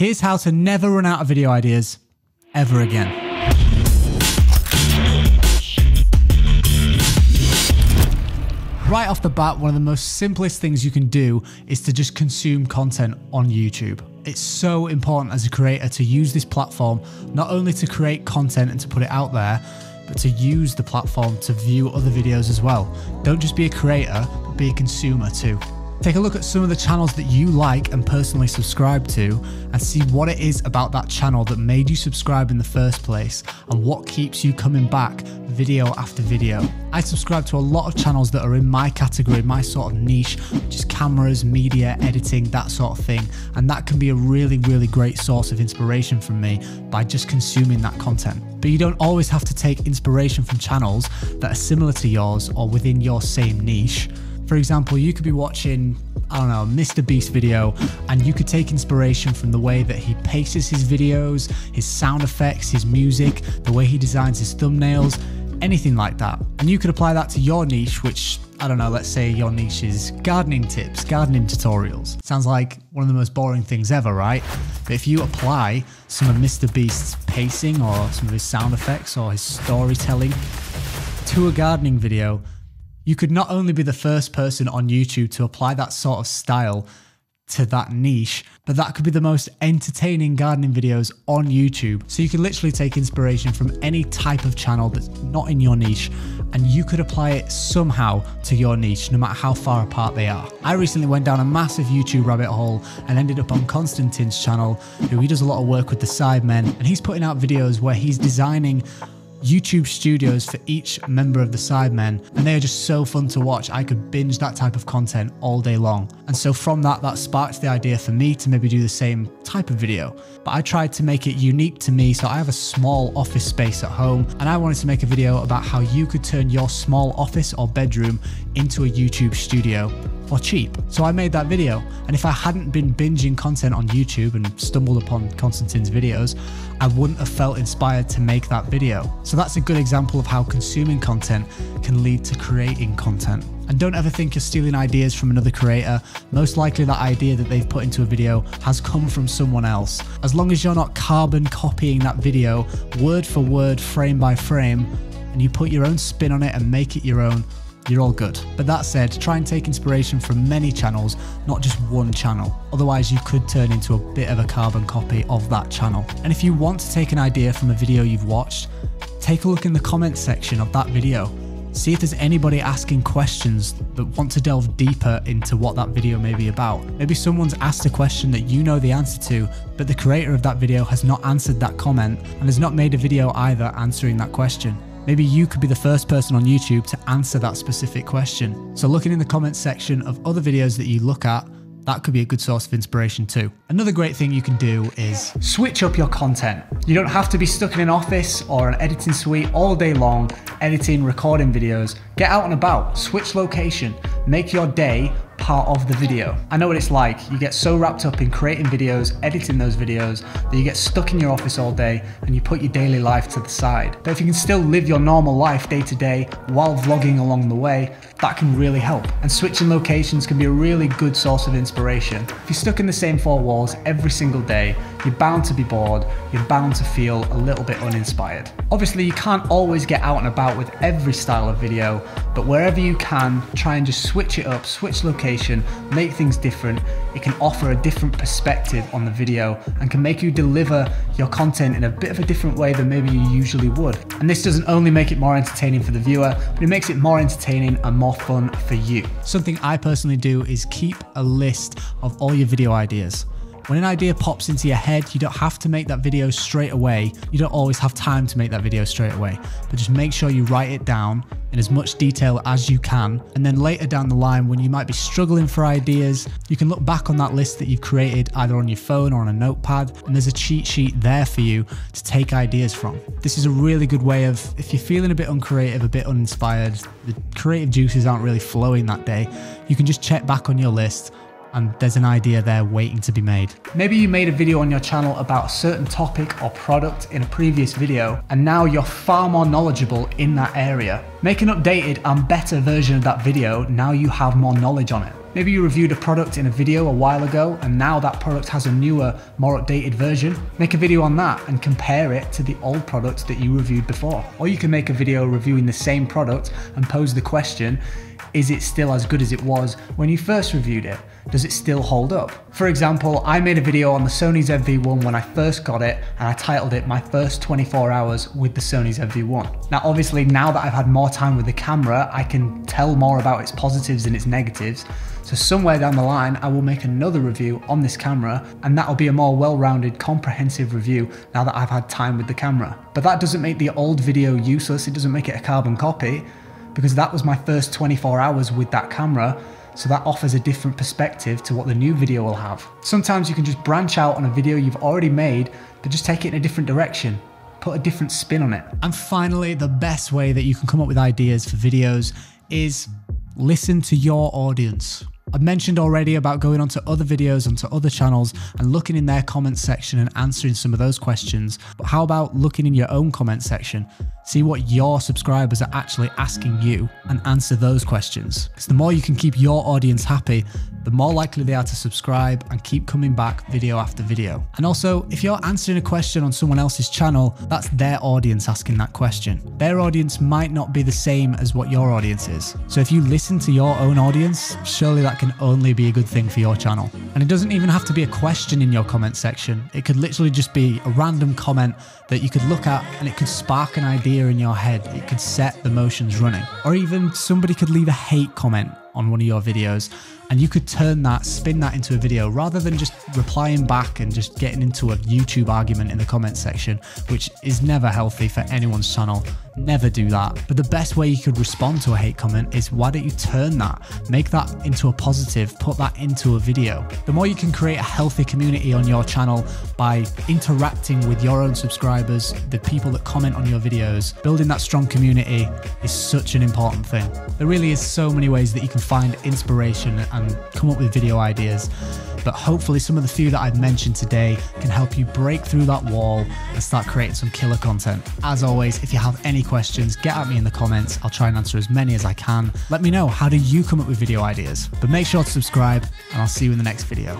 Here's how to never run out of video ideas ever again. Right off the bat, one of the most simplest things you can do is to just consume content on YouTube. It's so important as a creator to use this platform, not only to create content and to put it out there, but to use the platform to view other videos as well. Don't just be a creator, but be a consumer too. Take a look at some of the channels that you like and personally subscribe to and see what it is about that channel that made you subscribe in the first place and what keeps you coming back video after video. I subscribe to a lot of channels that are in my category, my sort of niche, which is cameras, media, editing, that sort of thing. And that can be a really, really great source of inspiration from me by just consuming that content. But you don't always have to take inspiration from channels that are similar to yours or within your same niche. For example, you could be watching, I don't know, a Mr. Beast video, and you could take inspiration from the way that he paces his videos, his sound effects, his music, the way he designs his thumbnails, anything like that. And you could apply that to your niche, which, I don't know, let's say your niche is gardening tips, gardening tutorials. Sounds like one of the most boring things ever, right? But if you apply some of Mr. Beast's pacing or some of his sound effects or his storytelling to a gardening video, you could not only be the first person on YouTube to apply that sort of style to that niche, but that could be the most entertaining gardening videos on YouTube. So you can literally take inspiration from any type of channel that's not in your niche, and you could apply it somehow to your niche, no matter how far apart they are. I recently went down a massive YouTube rabbit hole and ended up on Constantine's channel, who he does a lot of work with the Sidemen, and he's putting out videos where he's designing YouTube studios for each member of the Sidemen, and they are just so fun to watch. I could binge that type of content all day long. And so from that sparked the idea for me to maybe do the same type of video. But I tried to make it unique to me, so I have a small office space at home, and I wanted to make a video about how you could turn your small office or bedroom into a YouTube studio for cheap. So I made that video, and if I hadn't been binging content on YouTube and stumbled upon Constantine's videos, I wouldn't have felt inspired to make that video. So that's a good example of how consuming content can lead to creating content. And don't ever think you're stealing ideas from another creator. Most likely that idea that they've put into a video has come from someone else. As long as you're not carbon copying that video word for word, frame by frame, and you put your own spin on it and make it your own, you're all good. But that said, try and take inspiration from many channels, not just one channel. Otherwise you could turn into a bit of a carbon copy of that channel. And if you want to take an idea from a video you've watched, take a look in the comments section of that video. See if there's anybody asking questions that want to delve deeper into what that video may be about. Maybe someone's asked a question that you know the answer to, but the creator of that video has not answered that comment and has not made a video either answering that question. Maybe you could be the first person on YouTube to answer that specific question. So looking in the comments section of other videos that you look at, that could be a good source of inspiration too. Another great thing you can do is switch up your content. You don't have to be stuck in an office or an editing suite all day long, editing, recording videos. Get out and about, switch location, make your day part of the video. I know what it's like. You get so wrapped up in creating videos, editing those videos, that you get stuck in your office all day and you put your daily life to the side. But if you can still live your normal life day to day while vlogging along the way, that can really help. And switching locations can be a really good source of inspiration. If you're stuck in the same four walls every single day, you're bound to be bored, you're bound to feel a little bit uninspired. Obviously, you can't always get out and about with every style of video, but wherever you can, try and just switch it up, switch location, make things different. It can offer a different perspective on the video and can make you deliver your content in a bit of a different way than maybe you usually would. And this doesn't only make it more entertaining for the viewer, but it makes it more entertaining and more fun for you. Something I personally do is keep a list of all your video ideas. When an idea pops into your head, you don't have to make that video straight away. You don't always have time to make that video straight away, but just make sure you write it down in as much detail as you can. And then later down the line, when you might be struggling for ideas, you can look back on that list that you've created either on your phone or on a notepad, and there's a cheat sheet there for you to take ideas from. This is a really good way of, if you're feeling a bit uncreative, a bit uninspired, the creative juices aren't really flowing that day, you can just check back on your list and there's an idea there waiting to be made. Maybe you made a video on your channel about a certain topic or product in a previous video, and now you're far more knowledgeable in that area. Make an updated and better version of that video now you have more knowledge on it. Maybe you reviewed a product in a video a while ago and now that product has a newer, more updated version. Make a video on that and compare it to the old product that you reviewed before. Or you can make a video reviewing the same product and pose the question, is it still as good as it was when you first reviewed it? Does it still hold up? For example, I made a video on the Sony ZV-1 when I first got it, and I titled it My First 24 Hours with the Sony ZV-1. Now obviously, now that I've had more time with the camera, I can tell more about its positives and its negatives. So somewhere down the line, I will make another review on this camera, and that'll be a more well-rounded, comprehensive review now that I've had time with the camera. But that doesn't make the old video useless, it doesn't make it a carbon copy, because that was my first 24 hours with that camera, so that offers a different perspective to what the new video will have. Sometimes you can just branch out on a video you've already made, but just take it in a different direction. Put a different spin on it. And finally, the best way that you can come up with ideas for videos is listen to your audience. I've mentioned already about going onto other videos, onto other channels and looking in their comment section and answering some of those questions. But how about looking in your own comment section? See what your subscribers are actually asking you and answer those questions. Because the more you can keep your audience happy, the more likely they are to subscribe and keep coming back video after video. And also, if you're answering a question on someone else's channel, that's their audience asking that question. Their audience might not be the same as what your audience is. So if you listen to your own audience, surely that can only be a good thing for your channel. And it doesn't even have to be a question in your comment section. It could literally just be a random comment that you could look at and it could spark an idea in your head. It could set the motions running. Or even somebody could leave a hate comment on one of your videos and you could turn that, spin that into a video rather than just replying back and just getting into a YouTube argument in the comment section, which is never healthy for anyone's channel. Never do that. But the best way you could respond to a hate comment is, why don't you turn that, make that into a positive, put that into a video. The more you can create a healthy community on your channel by interacting with your own subscribers, the people that comment on your videos, building that strong community is such an important thing. There really is so many ways that you can find inspiration and come up with video ideas. But hopefully some of the few that I've mentioned today can help you break through that wall and start creating some killer content. As always, if you have any questions, get at me in the comments. I'll try and answer as many as I can. Let me know, how do you come up with video ideas? But make sure to subscribe and I'll see you in the next video.